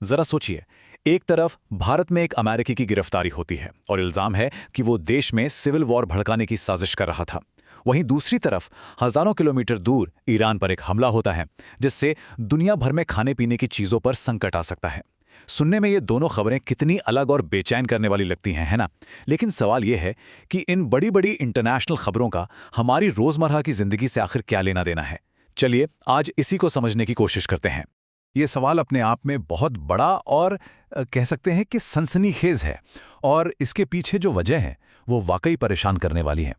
जरा सोचिए, एक तरफ भारत में एक अमेरिकी की गिरफ्तारी होती है और इल्जाम है कि वो देश में सिविल वॉर भड़काने की साजिश कर रहा था। वहीं दूसरी तरफ हजारों किलोमीटर दूर ईरान पर एक हमला होता है जिससे दुनिया भर में खाने पीने की चीजों पर संकट आ सकता है। सुनने में ये दोनों खबरें कितनी अलग और बेचैन करने वाली लगती हैं, है ना? लेकिन सवाल ये है कि इन बड़ी बड़ी इंटरनेशनल खबरों का हमारी रोजमर्रा की जिंदगी से आखिर क्या लेना देना है। चलिए आज इसी को समझने की कोशिश करते हैं। ये सवाल अपने आप में बहुत बड़ा और कह सकते हैं कि सनसनीखेज है। और इसके पीछे जो वजह है वो वाकई परेशान करने वाली है।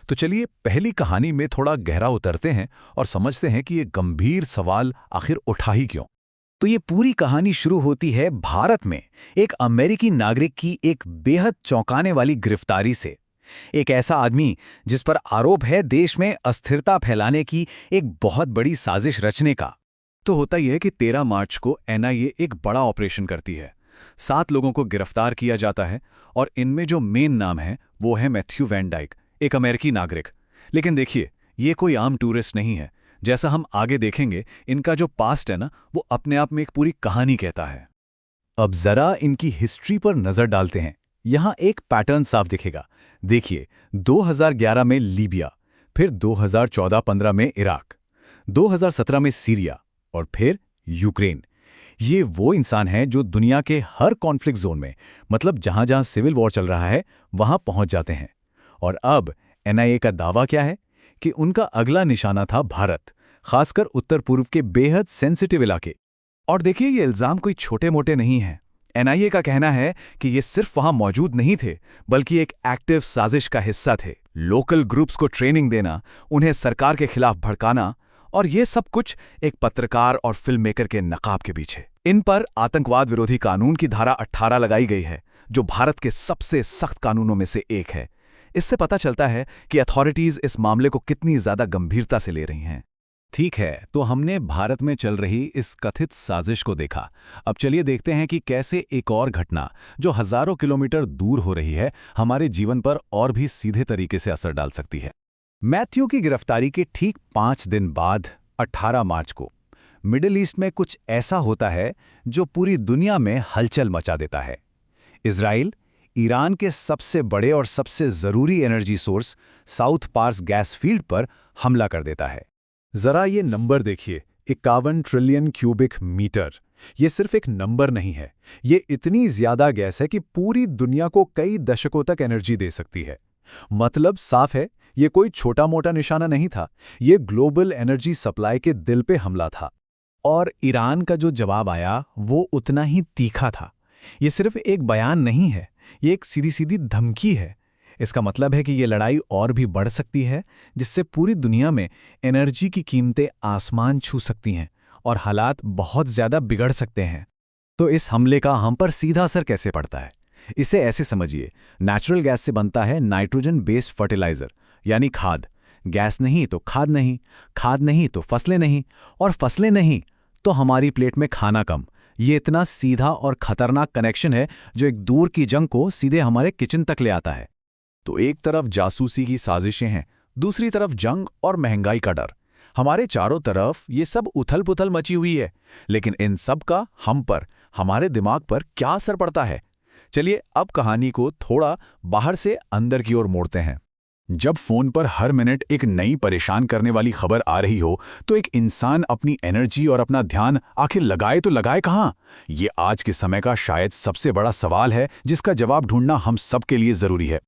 तो चलिए पहली कहानी में थोड़ा गहरा उतरते हैं और समझते हैं कि ये गंभीर सवाल आखिर उठा ही क्यों। तो ये पूरी कहानी शुरू होती है भारत में एक अमेरिकी नागरिक की एक बेहद चौंकाने वाली गिरफ्तारी से। एक ऐसा आदमी जिस पर आरोप है देश में अस्थिरता फैलाने की एक बहुत बड़ी साजिश रचने का। तो होता यह है कि 13 मार्च को एनआईए एक बड़ा ऑपरेशन करती है। 7 लोगों को गिरफ्तार किया जाता है और इनमें जो मेन नाम है वो है मैथ्यू वैन डाइक, एक अमेरिकी नागरिक। लेकिन देखिए, ये कोई आम टूरिस्ट नहीं है। जैसा हम आगे देखेंगे, इनका जो पास्ट है ना, वो अपने आप में एक पूरी कहानी कहता है। अब जरा इनकी हिस्ट्री पर नजर डालते हैं। यहां एक पैटर्न साफ दिखेगा। देखिए, 2011 में लीबिया, फिर 2014-15 में इराक, 2017 में सीरिया और फिर यूक्रेन। ये वो इंसान हैं जो दुनिया के हर कॉन्फ्लिक्ट जोन में, मतलब जहां जहां सिविल वॉर चल रहा है, वहां पहुंच जाते हैं। और अब एनआईए का दावा क्या है कि उनका अगला निशाना था भारत, खासकर उत्तर पूर्व के बेहद सेंसिटिव इलाके। और देखिए, ये इल्जाम कोई छोटे मोटे नहीं है। एनआईए का कहना है कि ये सिर्फ वहां मौजूद नहीं थे, बल्कि एक एक्टिव साजिश का हिस्सा थे। लोकल ग्रुप्स को ट्रेनिंग देना, उन्हें सरकार के खिलाफ भड़काना, और ये सब कुछ एक पत्रकार और फिल्म मेकर के नकाब के पीछे। इन पर आतंकवाद विरोधी कानून की धारा 18 लगाई गई है, जो भारत के सबसे सख्त कानूनों में से एक है। इससे पता चलता है कि अथॉरिटीज इस मामले को कितनी ज्यादा गंभीरता से ले रही हैं। ठीक है, तो हमने भारत में चल रही इस कथित साजिश को देखा। अब चलिए देखते हैं कि कैसे एक और घटना जो हजारों किलोमीटर दूर हो रही है, हमारे जीवन पर और भी सीधे तरीके से असर डाल सकती है। मैथ्यू की गिरफ्तारी के ठीक 5 दिन बाद 18 मार्च को मिडिल ईस्ट में कुछ ऐसा होता है जो पूरी दुनिया में हलचल मचा देता है। इजराइल ईरान के सबसे बड़े और सबसे जरूरी energy source South Pars gas field पर हमला कर देता है। जरा ये नंबर देखिए, 51 ट्रिलियन क्यूबिक मीटर। ये सिर्फ एक नंबर नहीं है, ये इतनी ज्यादा गैस है कि पूरी दुनिया को कई दशकों तक एनर्जी दे सकती है। मतलब साफ है, ये कोई छोटा मोटा निशाना नहीं था, ये ग्लोबल एनर्जी सप्लाई के दिल पे हमला था। और ईरान का जो जवाब आया वो उतना ही तीखा था। ये सिर्फ एक बयान नहीं है, ये एक सीधी सीधी धमकी है। इसका मतलब है कि ये लड़ाई और भी बढ़ सकती है, जिससे पूरी दुनिया में एनर्जी की कीमतें आसमान छू सकती हैं और हालात बहुत ज़्यादा बिगड़ सकते हैं। तो इस हमले का हम पर सीधा असर कैसे पड़ता है? इसे ऐसे समझिए, नेचुरल गैस से बनता है नाइट्रोजन बेस्ड फर्टिलाइजर, यानी खाद। गैस नहीं तो खाद नहीं, खाद नहीं तो फसलें नहीं, और फसलें नहीं तो हमारी प्लेट में खाना कम। ये इतना सीधा और खतरनाक कनेक्शन है जो एक दूर की जंग को सीधे हमारे किचन तक ले आता है। तो एक तरफ जासूसी की साजिशें हैं, दूसरी तरफ जंग और महंगाई का डर। हमारे चारों तरफ ये सब उथल पुथल मची हुई है। लेकिन इन सब का हम पर, हमारे दिमाग पर क्या असर पड़ता है? चलिए अब कहानी को थोड़ा बाहर से अंदर की ओर मोड़ते हैं। जब फोन पर हर मिनट एक नई परेशान करने वाली खबर आ रही हो, तो एक इंसान अपनी एनर्जी और अपना ध्यान आखिर लगाए तो लगाए कहाँ? ये आज के समय का शायद सबसे बड़ा सवाल है, जिसका जवाब ढूंढना हम सबके लिए जरूरी है।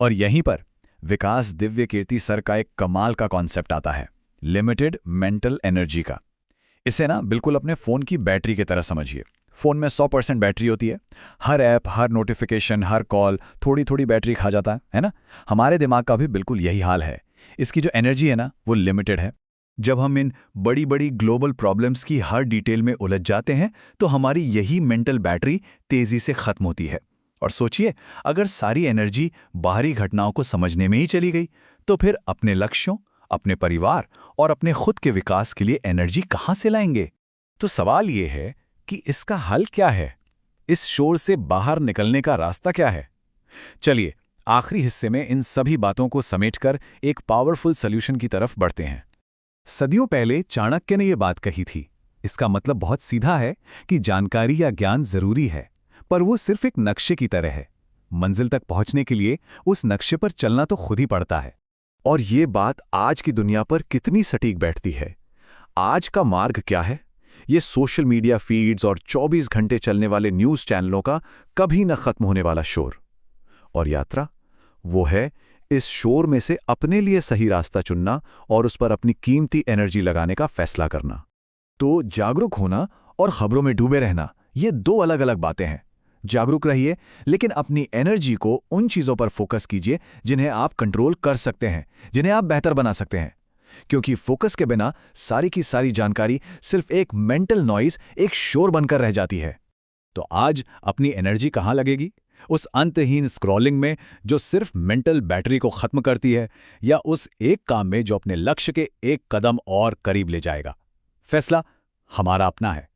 और यहीं पर विकास दिव्य कीर्ति सर का एक कमाल का कॉन्सेप्ट आता है, लिमिटेड मेंटल एनर्जी का। इसे ना बिल्कुल अपने फ़ोन की बैटरी की तरह समझिए। फ़ोन में 100% बैटरी होती है। हर ऐप, हर नोटिफिकेशन, हर कॉल थोड़ी थोड़ी बैटरी खा जाता है ना? हमारे दिमाग का भी बिल्कुल यही हाल है। इसकी जो एनर्जी है ना, वो लिमिटेड है। जब हम इन बड़ी बड़ी ग्लोबल प्रॉब्लम्स की हर डिटेल में उलझ जाते हैं, तो हमारी यही मेंटल बैटरी तेज़ी से ख़त्म होती है। और सोचिए, अगर सारी एनर्जी बाहरी घटनाओं को समझने में ही चली गई, तो फिर अपने लक्ष्यों, अपने परिवार और अपने खुद के विकास के लिए एनर्जी कहाँ से लाएंगे? तो सवाल ये है कि इसका हल क्या है? इस शोर से बाहर निकलने का रास्ता क्या है? चलिए आखिरी हिस्से में इन सभी बातों को समेटकर एक पावरफुल सॉल्यूशन की तरफ बढ़ते हैं। सदियों पहले चाणक्य ने यह बात कही थी, इसका मतलब बहुत सीधा है कि जानकारी या ज्ञान जरूरी है, पर वो सिर्फ एक नक्शे की तरह है। मंजिल तक पहुंचने के लिए उस नक्शे पर चलना तो खुद ही पड़ता है। और ये बात आज की दुनिया पर कितनी सटीक बैठती है। आज का मार्ग क्या है? ये सोशल मीडिया फीड्स और 24 घंटे चलने वाले न्यूज़ चैनलों का कभी न खत्म होने वाला शोर। और यात्रा वो है इस शोर में से अपने लिए सही रास्ता चुनना और उस पर अपनी कीमती एनर्जी लगाने का फैसला करना। तो जागरूक होना और खबरों में डूबे रहना, ये दो अलग अलग बातें हैं। जागरूक रहिए, लेकिन अपनी एनर्जी को उन चीज़ों पर फोकस कीजिए जिन्हें आप कंट्रोल कर सकते हैं, जिन्हें आप बेहतर बना सकते हैं। क्योंकि फोकस के बिना सारी की सारी जानकारी सिर्फ एक मेंटल नॉइज, एक शोर बनकर रह जाती है। तो आज अपनी एनर्जी कहाँ लगेगी? उस अंतहीन स्क्रॉलिंग में जो सिर्फ मेंटल बैटरी को खत्म करती है, या उस एक काम में जो अपने लक्ष्य के एक कदम और करीब ले जाएगा? फैसला हमारा अपना है।